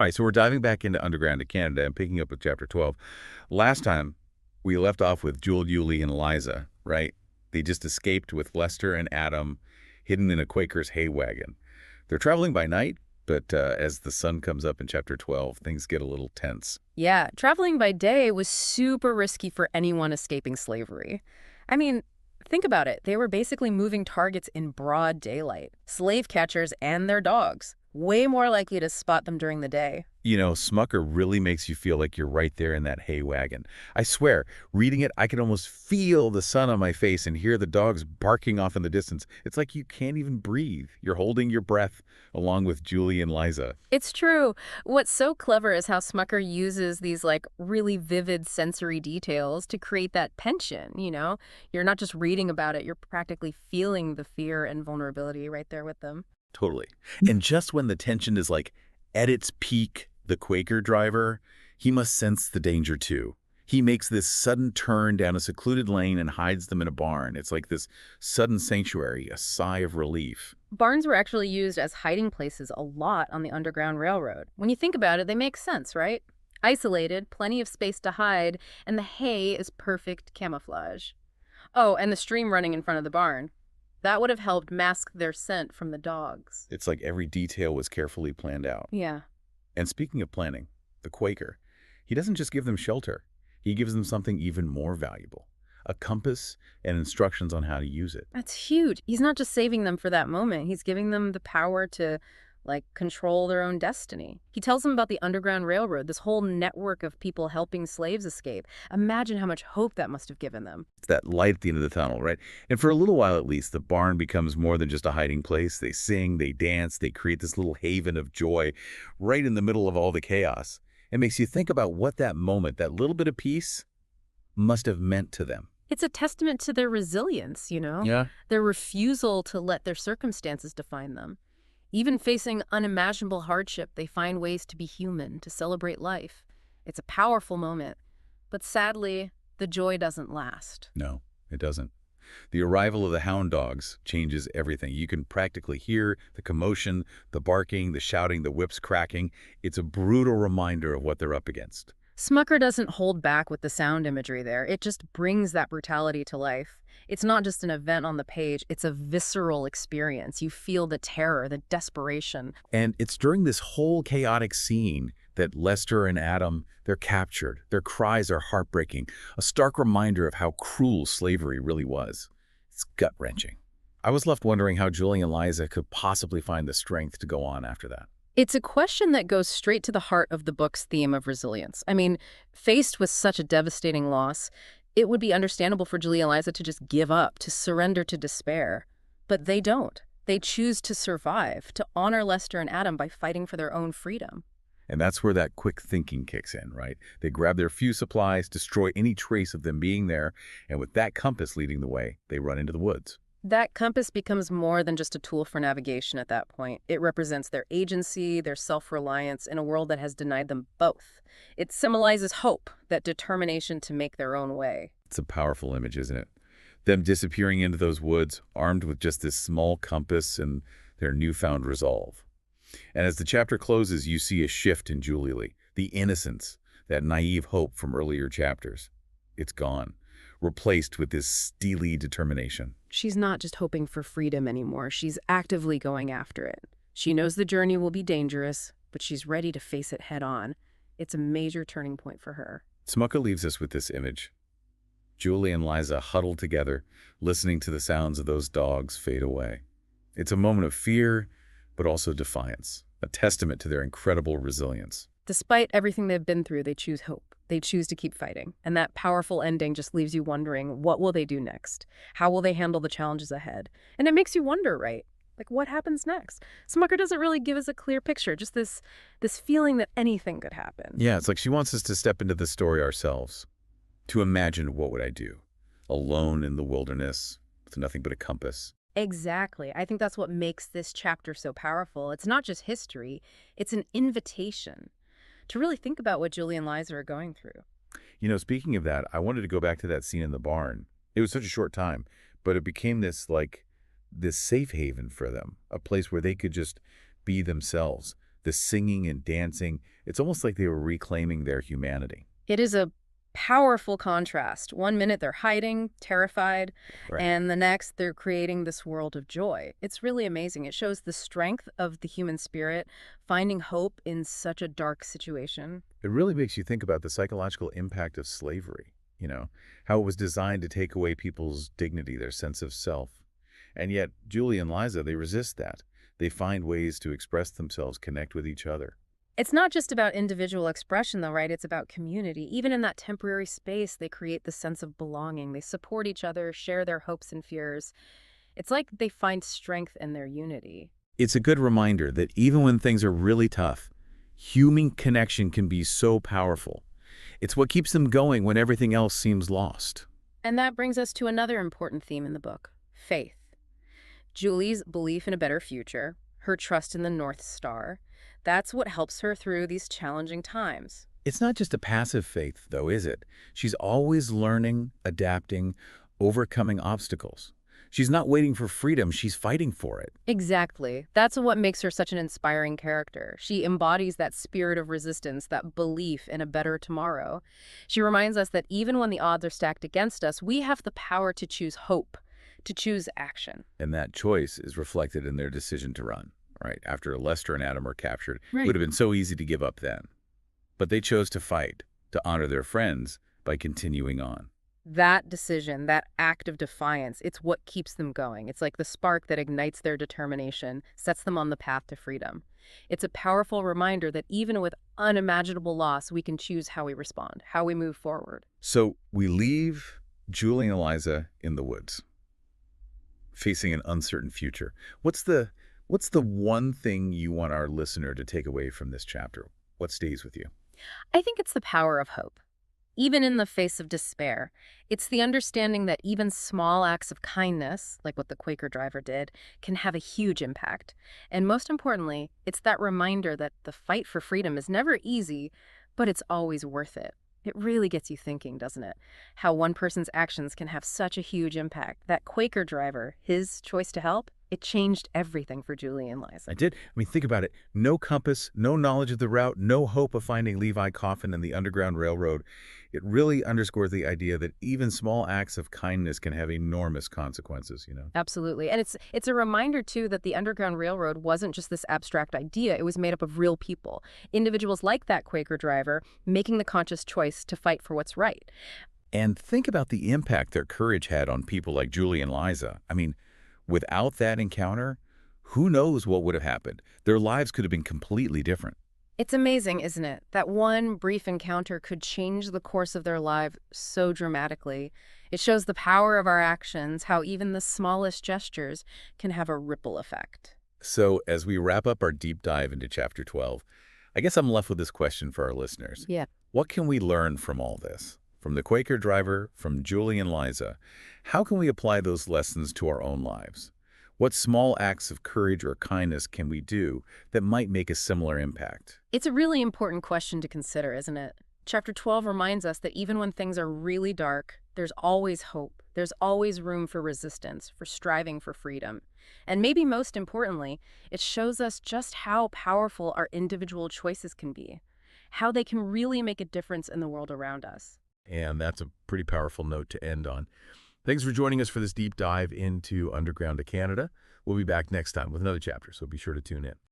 All right, so we're diving back into Underground to Canada and picking up with Chapter 12. Last time, we left off with Jewel, Yulie, and Eliza, right? They just escaped with Lester and Adam hidden in a Quaker's hay wagon. They're traveling by night, but as the sun comes up in Chapter 12, things get a little tense. Yeah, traveling by day was super risky for anyone escaping slavery. I mean, think about it. They were basically moving targets in broad daylight. Slave catchers and their dogs. Way more likely to spot them during the day. You know, Smucker really makes you feel like you're right there in that hay wagon. I swear, reading it, I can almost feel the sun on my face and hear the dogs barking off in the distance. It's like you can't even breathe. You're holding your breath along with Julie and Liza. It's true. What's so clever is how Smucker uses these really vivid sensory details to create that tension, you know? You're not just reading about it, you're practically feeling the fear and vulnerability right there with them. Totally. And just when the tension is like at its peak, the Quaker driver, he must sense the danger too. He makes this sudden turn down a secluded lane and hides them in a barn. It's like this sudden sanctuary, a sigh of relief. Barns were actually used as hiding places a lot on the Underground Railroad. When you think about it, they make sense, right? Isolated, plenty of space to hide, and the hay is perfect camouflage. Oh, and the stream running in front of the barn. That would have helped mask their scent from the dogs. It's like every detail was carefully planned out. Yeah. And speaking of planning, the Quaker, he doesn't just give them shelter. He gives them something even more valuable, a compass and instructions on how to use it. That's huge. He's not just saving them for that moment. He's giving them the power to, control their own destiny. He tells them about the Underground Railroad, this whole network of people helping slaves escape. Imagine how much hope that must have given them. It's that light at the end of the tunnel, right? And for a little while at least, the barn becomes more than just a hiding place. They sing, they dance, they create this little haven of joy right in the middle of all the chaos. It makes you think about what that moment, that little bit of peace, must have meant to them. It's a testament to their resilience, you know? Yeah. Their refusal to let their circumstances define them. Even facing unimaginable hardship, they find ways to be human, to celebrate life. It's a powerful moment. But sadly, the joy doesn't last. No, it doesn't. The arrival of the hound dogs changes everything. You can practically hear the commotion, the barking, the shouting, the whips cracking. It's a brutal reminder of what they're up against. Smucker doesn't hold back with the sound imagery there. It just brings that brutality to life. It's not just an event on the page, it's a visceral experience. You feel the terror, the desperation. And it's during this whole chaotic scene that Lester and Adam, they're captured. Their cries are heartbreaking, a stark reminder of how cruel slavery really was. It's gut-wrenching. I was left wondering how Julie and Liza could possibly find the strength to go on after that. It's a question that goes straight to the heart of the book's theme of resilience. I mean, faced with such a devastating loss, it would be understandable for Julie and Liza to just give up, to surrender to despair. But they don't. They choose to survive, to honor Lester and Adam by fighting for their own freedom. And that's where that quick thinking kicks in, right? They grab their few supplies, destroy any trace of them being there, and with that compass leading the way, they run into the woods. That compass becomes more than just a tool for navigation at that point. It represents their agency, their self-reliance in a world that has denied them both. It symbolizes hope, that determination to make their own way. It's a powerful image, isn't it? Them disappearing into those woods, armed with just this small compass and their newfound resolve. And as the chapter closes, you see a shift in Julie Lee. The innocence, that naive hope from earlier chapters. It's gone, replaced with this steely determination. She's not just hoping for freedom anymore. She's actively going after it. She knows the journey will be dangerous, but she's ready to face it head on. It's a major turning point for her. Smucker leaves us with this image. Julie and Liza huddled together, listening to the sounds of those dogs fade away. It's a moment of fear, but also defiance, a testament to their incredible resilience. Despite everything they've been through, they choose hope. They choose to keep fighting. And that powerful ending just leaves you wondering, what will they do next? How will they handle the challenges ahead? And it makes you wonder, right? What happens next? Smucker doesn't really give us a clear picture, just this feeling that anything could happen. Yeah, it's like she wants us to step into the story ourselves, to imagine what would I do, alone in the wilderness, with nothing but a compass. Exactly. I think that's what makes this chapter so powerful. It's not just history, it's an invitation to really think about what Julie and Liza are going through. You know, speaking of that, I wanted to go back to that scene in the barn. It was such a short time, but it became this safe haven for them, a place where they could just be themselves. The singing and dancing, it's almost like they were reclaiming their humanity. It is a powerful contrast. One minute they're hiding, terrified, Right. and the next they're creating this world of joy. It's really amazing. It shows the strength of the human spirit, finding hope in such a dark situation. It really makes you think about the psychological impact of slavery, how it was designed to take away people's dignity, their sense of self. And yet, Julie and Liza, they resist that. They find ways to express themselves, connect with each other. It's not just about individual expression, though, right? It's about community. Even in that temporary space, they create the sense of belonging. They support each other, share their hopes and fears. It's like they find strength in their unity. It's a good reminder that even when things are really tough, human connection can be so powerful. It's what keeps them going when everything else seems lost. And that brings us to another important theme in the book, faith. Julie's belief in a better future, her trust in the North Star, that's what helps her through these challenging times. It's not just a passive faith, though, is it? She's always learning, adapting, overcoming obstacles. She's not waiting for freedom, she's fighting for it. Exactly. That's what makes her such an inspiring character. She embodies that spirit of resistance, that belief in a better tomorrow. She reminds us that even when the odds are stacked against us, we have the power to choose hope, to choose action. And that choice is reflected in their decision to run, right? After Lester and Adam were captured, it Right. would have been so easy to give up then. But they chose to fight, to honor their friends by continuing on. That decision, that act of defiance, it's what keeps them going. It's like the spark that ignites their determination, sets them on the path to freedom. It's a powerful reminder that even with unimaginable loss, we can choose how we respond, how we move forward. So we leave Julie and Eliza in the woods, facing an uncertain future. What's the one thing you want our listener to take away from this chapter? What stays with you? I think it's the power of hope. Even in the face of despair, it's the understanding that even small acts of kindness, like what the Quaker driver did, can have a huge impact. And most importantly, it's that reminder that the fight for freedom is never easy, but it's always worth it. It really gets you thinking, doesn't it? How one person's actions can have such a huge impact. That Quaker driver, his choice to help, it changed everything for Julie and Liza. I did. I mean, think about it. No compass, no knowledge of the route, no hope of finding Levi Coffin and the Underground Railroad. It really underscores the idea that even small acts of kindness can have enormous consequences. Absolutely. And it's a reminder, too, that the Underground Railroad wasn't just this abstract idea. It was made up of real people, individuals like that Quaker driver making the conscious choice to fight for what's right. And think about the impact their courage had on people like Julie and Liza. I mean, without that encounter, who knows what would have happened? Their lives could have been completely different. It's amazing, isn't it? That one brief encounter could change the course of their life so dramatically. It shows the power of our actions, how even the smallest gestures can have a ripple effect. So as we wrap up our deep dive into Chapter 12, I guess I'm left with this question for our listeners. Yeah. What can we learn from all this? From the Quaker driver, from Julie and Liza, how can we apply those lessons to our own lives? What small acts of courage or kindness can we do that might make a similar impact? It's a really important question to consider, isn't it? Chapter 12 reminds us that even when things are really dark, there's always hope. There's always room for resistance, for striving for freedom. And maybe most importantly, it shows us just how powerful our individual choices can be, how they can really make a difference in the world around us. And that's a pretty powerful note to end on. Thanks for joining us for this deep dive into Underground to Canada. We'll be back next time with another chapter, so be sure to tune in.